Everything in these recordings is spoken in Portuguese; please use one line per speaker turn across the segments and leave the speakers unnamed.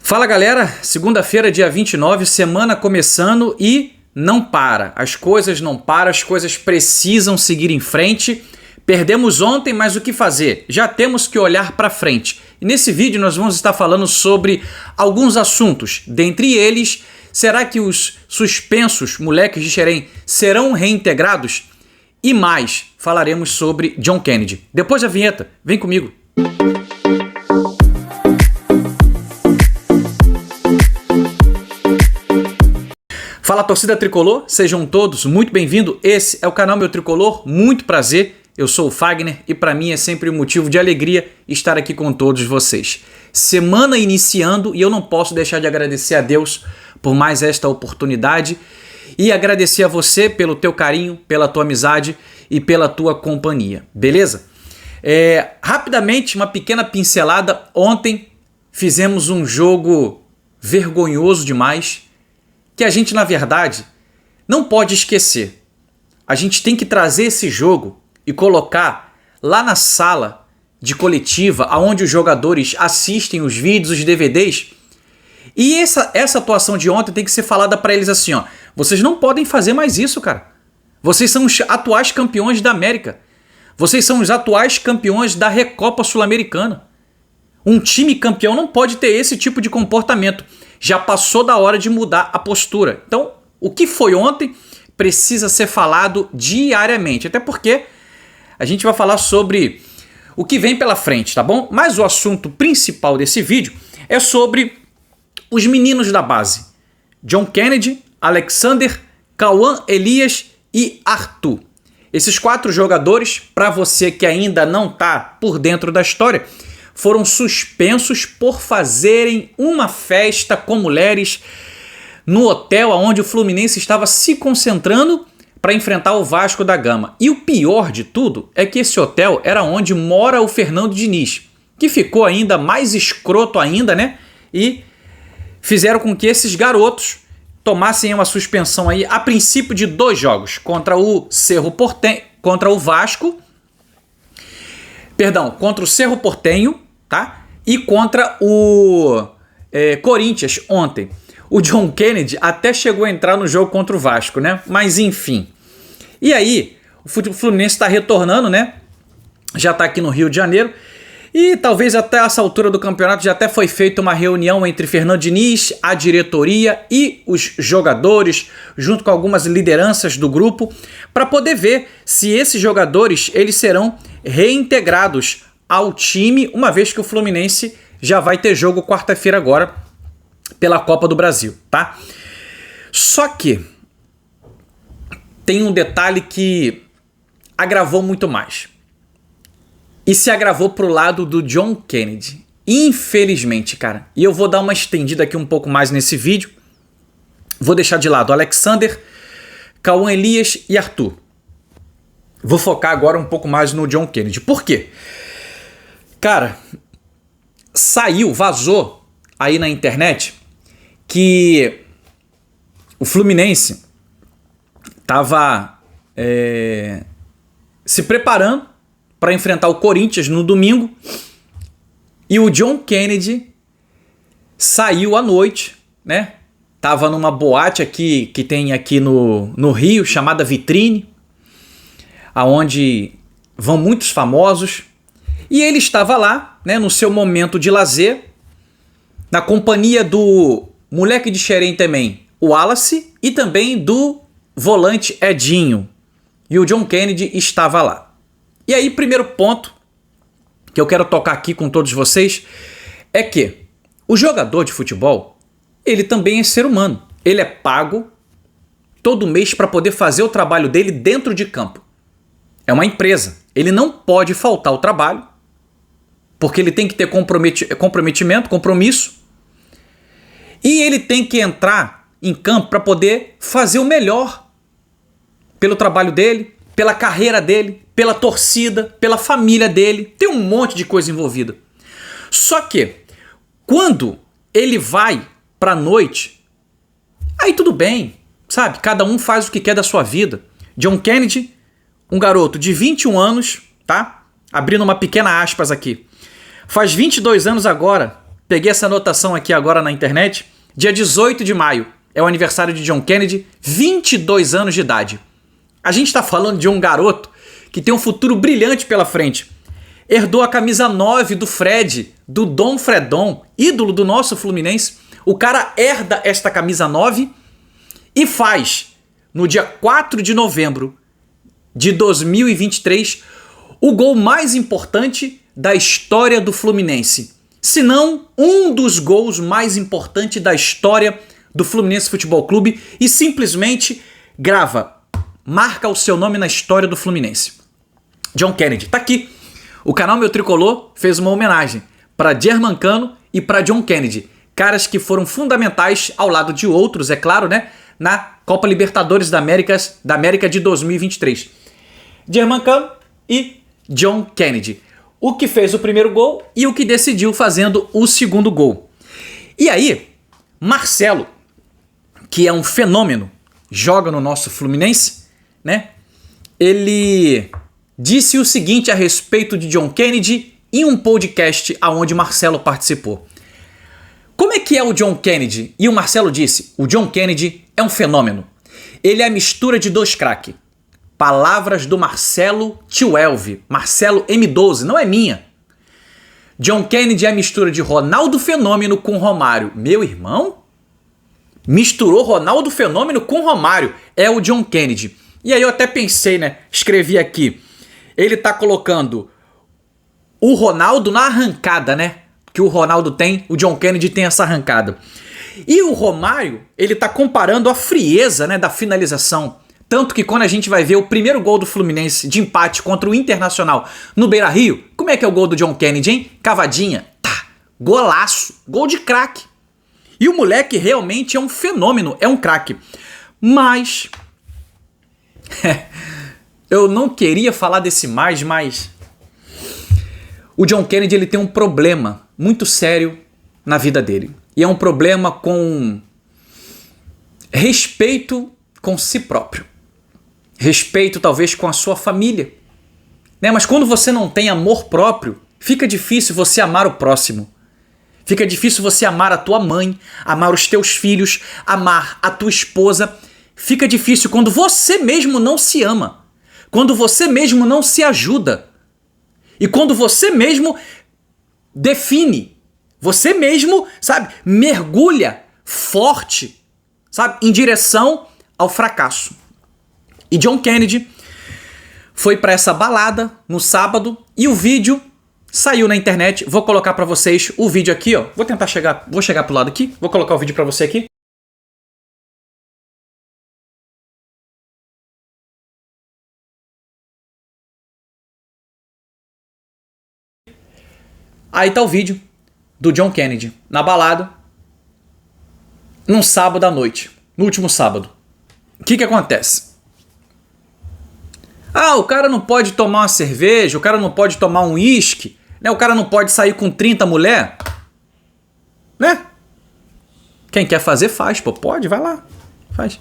Fala galera, segunda-feira, dia 29, semana começando e não para. As coisas não param, as coisas precisam seguir em frente. Perdemos ontem, mas o que fazer? Já temos que olhar para frente. E nesse vídeo nós vamos estar falando sobre alguns assuntos. Dentre eles, será que os suspensos moleques de Xerém serão reintegrados? E mais, falaremos sobre John Kennedy. Depois da vinheta, vem comigo. Fala torcida tricolor, sejam todos muito bem-vindos. Esse é o canal Meu Tricolor, muito prazer. Eu sou o Fagner e para mim é sempre um motivo de alegria estar aqui com todos vocês. Semana iniciando e eu não posso deixar de agradecer a Deus por mais esta oportunidade e agradecer a você pelo teu carinho, pela tua amizade e pela tua companhia, beleza? Rapidamente, uma pequena pincelada. Ontem fizemos um jogo vergonhoso demais, que a gente, na verdade, não pode esquecer. A gente tem que trazer esse jogo e colocar lá na sala de coletiva, onde os jogadores assistem os vídeos, os DVDs. E essa atuação de ontem tem que ser falada para eles assim, ó. Vocês não podem fazer mais isso, cara. Vocês são os atuais campeões da América. Vocês são os atuais campeões da Recopa Sul-Americana. Um time campeão não pode ter esse tipo de comportamento. Já passou da hora de mudar a postura. Então, o que foi ontem precisa ser falado diariamente. Até porque a gente vai falar sobre o que vem pela frente, tá bom? Mas o assunto principal desse vídeo é sobre os meninos da base. John Kennedy, Alexander, Cauã Elias e Arthur. Esses 4 jogadores, para você que ainda não está por dentro da história, foram suspensos por fazerem uma festa com mulheres no hotel onde o Fluminense estava se concentrando para enfrentar o Vasco da Gama. E o pior de tudo é que esse hotel era onde mora o Fernando Diniz, que ficou ainda mais escroto ainda, né? E fizeram com que esses garotos tomassem uma suspensão aí, a princípio de 2 jogos, contra o Cerro Porteño, contra o Cerro Porteño, tá? E contra o Corinthians ontem. O John Kennedy até chegou a entrar no jogo contra o Vasco, né? Mas enfim. E aí, o Fluminense está retornando, né? Já está aqui no Rio de Janeiro. E talvez até essa altura do campeonato já até foi feita uma reunião entre Fernando Diniz, a diretoria e os jogadores, junto com algumas lideranças do grupo, para poder ver se esses jogadores eles serão reintegrados ao time, uma vez que o Fluminense já vai ter jogo quarta-feira agora pela Copa do Brasil, tá? Só que tem um detalhe que agravou muito mais. E se agravou pro lado do John Kennedy. Infelizmente, cara. E eu vou dar uma estendida aqui um pouco mais nesse vídeo. Vou deixar de lado Alexander, Cauã Elias e Arthur. Vou focar agora um pouco mais no John Kennedy. Por quê? Cara, vazou aí na internet que o Fluminense estava se preparando para enfrentar o Corinthians no domingo e o John Kennedy saiu à noite, né? Tava numa boate aqui que tem aqui no Rio, chamada Vitrine, aonde vão muitos famosos. E ele estava lá, né, no seu momento de lazer, na companhia do moleque de Xerém também, o Wallace, e também do volante Edinho. E o John Kennedy estava lá. E aí, primeiro ponto que eu quero tocar aqui com todos vocês é que o jogador de futebol, ele também é ser humano. Ele é pago todo mês para poder fazer o trabalho dele dentro de campo. É uma empresa. Ele não pode faltar ao trabalho, porque ele tem que ter compromisso, e ele tem que entrar em campo para poder fazer o melhor pelo trabalho dele, pela carreira dele, pela torcida, pela família dele. Tem um monte de coisa envolvida. Só que, quando ele vai pra noite, aí tudo bem, sabe? Cada um faz o que quer da sua vida. John Kennedy, um garoto de 21 anos, tá? Abrindo uma pequena aspas aqui. Faz 22 anos agora Peguei essa anotação aqui agora na internet. Dia 18 de maio é o aniversário de John Kennedy, 22 anos de idade. A gente está falando de um garoto que tem um futuro brilhante pela frente. Herdou a camisa 9 do Fred, do Dom Fredon, ídolo do nosso Fluminense. O cara herda esta camisa 9 e faz, no dia 4 de novembro de 2023, o gol mais importante da história do Fluminense. Se não, um dos gols mais importantes da história do Fluminense Futebol Clube e simplesmente marca o seu nome na história do Fluminense. John Kennedy, tá aqui. O canal Meu Tricolor fez uma homenagem para Germancano e para John Kennedy, caras que foram fundamentais ao lado de outros, é claro, né, na Copa Libertadores da América de 2023. Germancano e John Kennedy. O que fez o primeiro gol e o que decidiu fazendo o segundo gol. E aí, Marcelo, que é um fenômeno, joga no nosso Fluminense, né? Ele disse o seguinte a respeito de John Kennedy em um podcast aonde Marcelo participou. Como é que é o John Kennedy? E o Marcelo disse, o John Kennedy é um fenômeno. Ele é a mistura de dois craques. Palavras do Marcelo Twelve, Marcelo M12, não é minha. John Kennedy é a mistura de Ronaldo Fenômeno com Romário. Meu irmão? Misturou Ronaldo Fenômeno com Romário. É o John Kennedy. E aí eu até pensei, né? Escrevi aqui. Ele tá colocando o Ronaldo na arrancada, né? Que o Ronaldo tem, o John Kennedy tem essa arrancada. E o Romário, ele tá comparando a frieza, né, da finalização. Tanto que quando a gente vai ver o primeiro gol do Fluminense de empate contra o Internacional no Beira-Rio, como é que é o gol do John Kennedy, hein? Cavadinha. Tá. Golaço. Gol de craque. E o moleque realmente é um fenômeno, é um craque. Mas... eu não queria falar desse mas... o John Kennedy, ele tem um problema muito sério na vida dele. E é um problema com respeito com si próprio. Respeito talvez com a sua família, né? Mas quando você não tem amor próprio, fica difícil você amar o próximo. Fica difícil você amar a tua mãe, amar os teus filhos, amar a tua esposa. Fica difícil quando você mesmo não se ama, quando você mesmo não se ajuda e quando você mesmo define, você mesmo, sabe, mergulha forte, sabe, em direção ao fracasso. E John Kennedy foi para essa balada no sábado e o vídeo saiu na internet. Vou colocar para vocês o vídeo aqui, ó. Vou chegar pro lado aqui, vou colocar o vídeo para você aqui. Aí tá o vídeo do John Kennedy na balada num sábado à noite, no último sábado. O que acontece? Ah, o cara não pode tomar uma cerveja, o cara não pode tomar um uísque, né? O cara não pode sair com 30 mulher, né? Quem quer fazer, faz, pô. Pode, vai lá, faz.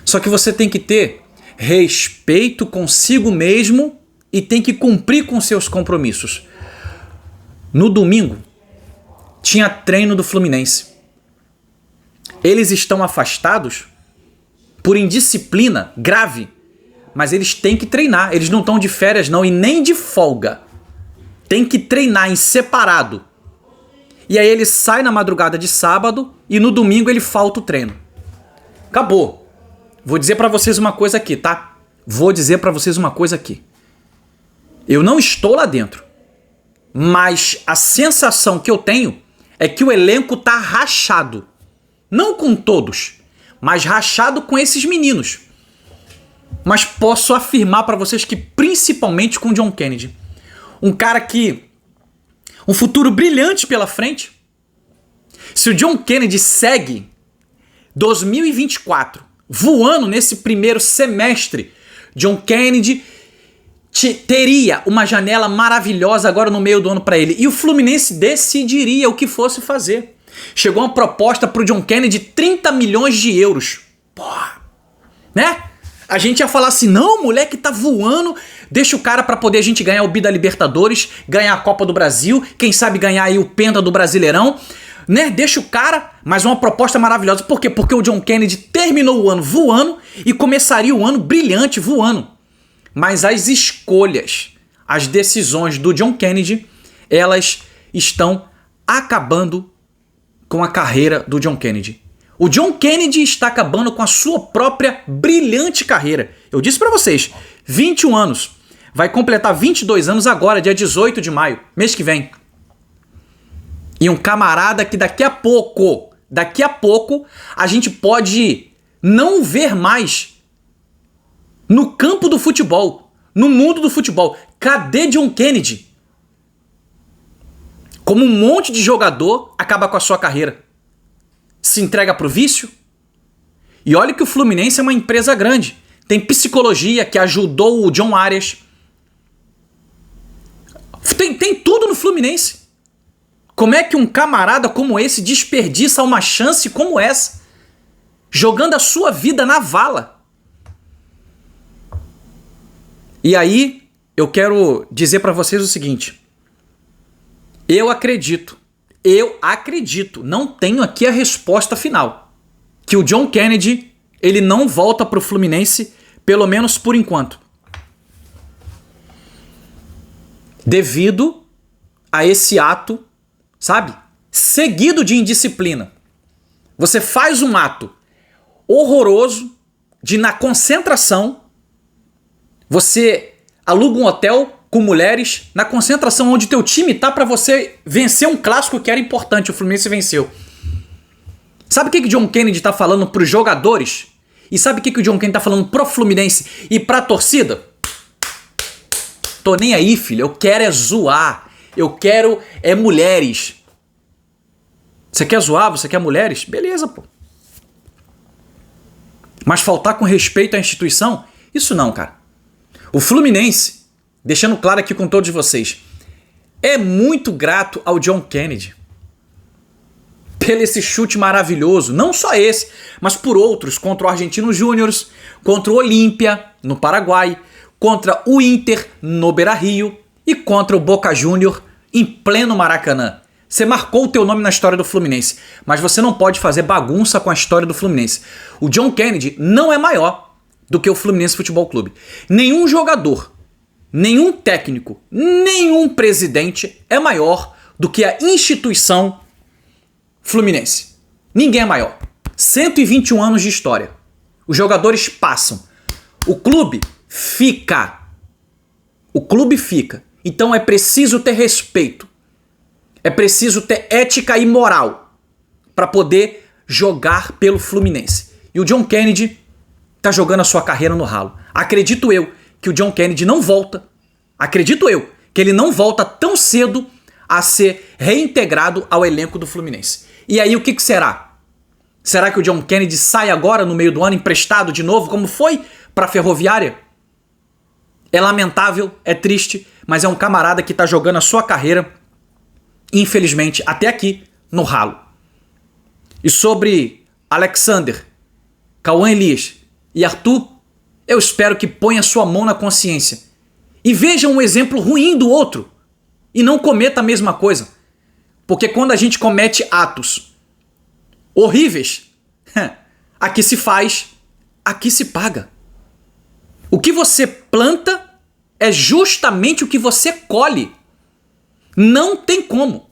Só que você tem que ter respeito consigo mesmo e tem que cumprir com seus compromissos. No domingo, tinha treino do Fluminense. Eles estão afastados por indisciplina grave. Mas eles têm que treinar, eles não estão de férias não e nem de folga. Tem que treinar em separado. E aí ele sai na madrugada de sábado e no domingo ele falta o treino. Acabou. Vou dizer pra vocês uma coisa aqui, tá? Vou dizer pra vocês uma coisa aqui. Eu não estou lá dentro. Mas a sensação que eu tenho é que o elenco tá rachado. Não com todos, mas rachado com esses meninos. Mas posso afirmar para vocês que principalmente com John Kennedy. Um cara que... um futuro brilhante pela frente. Se o John Kennedy segue 2024 voando nesse primeiro semestre, John Kennedy teria uma janela maravilhosa agora no meio do ano para ele. E o Fluminense decidiria o que fosse fazer. Chegou uma proposta pro John Kennedy de 30 milhões de euros. Porra. Né? A gente ia falar assim, não, o moleque tá voando, deixa o cara pra poder a gente ganhar o Bi da Libertadores, ganhar a Copa do Brasil, quem sabe ganhar aí o Penta do Brasileirão, né? Deixa o cara, mas uma proposta maravilhosa. Por quê? Porque o John Kennedy terminou o ano voando e começaria o ano brilhante voando. Mas as escolhas, as decisões do John Kennedy, elas estão acabando com a carreira do John Kennedy. O John Kennedy está acabando com a sua própria brilhante carreira. Eu disse pra vocês, 21 anos. Vai completar 22 anos agora, dia 18 de maio, mês que vem. E um camarada que daqui a pouco, a gente pode não ver mais no campo do futebol, no mundo do futebol. Cadê John Kennedy? Como um monte de jogador acaba com a sua carreira. Se entrega pro vício. E olha que o Fluminense é uma empresa grande. Tem psicologia que ajudou o John Arias. Tem tudo no Fluminense. Como é que um camarada como esse desperdiça uma chance como essa? Jogando a sua vida na vala. E aí, eu quero dizer pra vocês o seguinte. Eu acredito, não tenho aqui a resposta final, que o John Kennedy, ele não volta pro Fluminense, pelo menos por enquanto. Devido a esse ato, sabe, seguido de indisciplina. Você faz um ato horroroso de, na concentração, você aluga um hotel com mulheres na concentração onde teu time tá pra você vencer um clássico que era importante. O Fluminense venceu. Sabe o que o John Kennedy tá falando pros jogadores? E sabe o que o John Kennedy tá falando pro Fluminense e pra torcida? Tô nem aí, filho. Eu quero é zoar. Eu quero é mulheres. Você quer zoar? Você quer mulheres? Beleza, pô. Mas faltar com respeito à instituição? Isso não, cara. O Fluminense, deixando claro aqui com todos vocês, é muito grato ao John Kennedy pelo esse chute maravilhoso, não só esse, mas por outros, contra o Argentinos Júniors, contra o Olímpia, no Paraguai, contra o Inter, no Beira-Rio, e contra o Boca Júnior, em pleno Maracanã. Você marcou o teu nome na história do Fluminense, mas você não pode fazer bagunça com a história do Fluminense. O John Kennedy não é maior do que o Fluminense Futebol Clube. Nenhum jogador, nenhum técnico, nenhum presidente é maior do que a instituição Fluminense. Ninguém é maior. 121 anos de história. Os jogadores passam. O clube fica. O clube fica. Então é preciso ter respeito. É preciso ter ética e moral para poder jogar pelo Fluminense. E o John Kennedy tá jogando a sua carreira no ralo. Acredito eu que o John Kennedy não volta. Acredito eu que ele não volta tão cedo a ser reintegrado ao elenco do Fluminense. E aí o que será? Será que o John Kennedy sai agora no meio do ano emprestado de novo, como foi para a Ferroviária? É lamentável, é triste, mas é um camarada que tá jogando a sua carreira, infelizmente, até aqui, no ralo. E sobre Alexander, Cauã Elias e Arthur, eu espero que ponha sua mão na consciência e veja um exemplo ruim do outro e não cometa a mesma coisa. Porque quando a gente comete atos horríveis, aqui se faz, aqui se paga. O que você planta é justamente o que você colhe. Não tem como.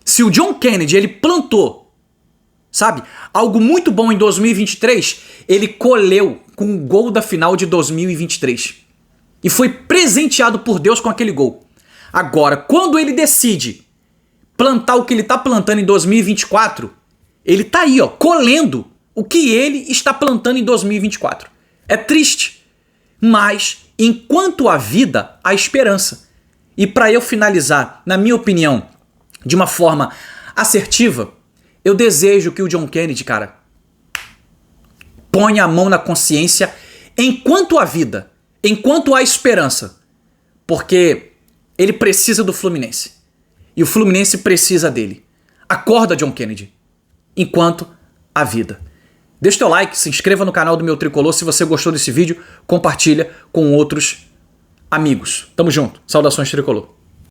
Se o John Kennedy, ele plantou, sabe, algo muito bom em 2023, ele colheu com o gol da final de 2023. E foi presenteado por Deus com aquele gol. Agora, quando ele decide plantar o que ele está plantando em 2024, ele tá aí, ó, colhendo o que ele está plantando em 2024. É triste, mas enquanto há vida, há esperança. E para eu finalizar, na minha opinião, de uma forma assertiva, eu desejo que o John Kennedy, cara, ponha a mão na consciência enquanto há vida, enquanto há esperança. Porque ele precisa do Fluminense. E o Fluminense precisa dele. Acorda, John Kennedy, enquanto há vida. Deixa o teu like, se inscreva no canal do Meu Tricolor. Se você gostou desse vídeo, compartilha com outros amigos. Tamo junto. Saudações, Tricolor.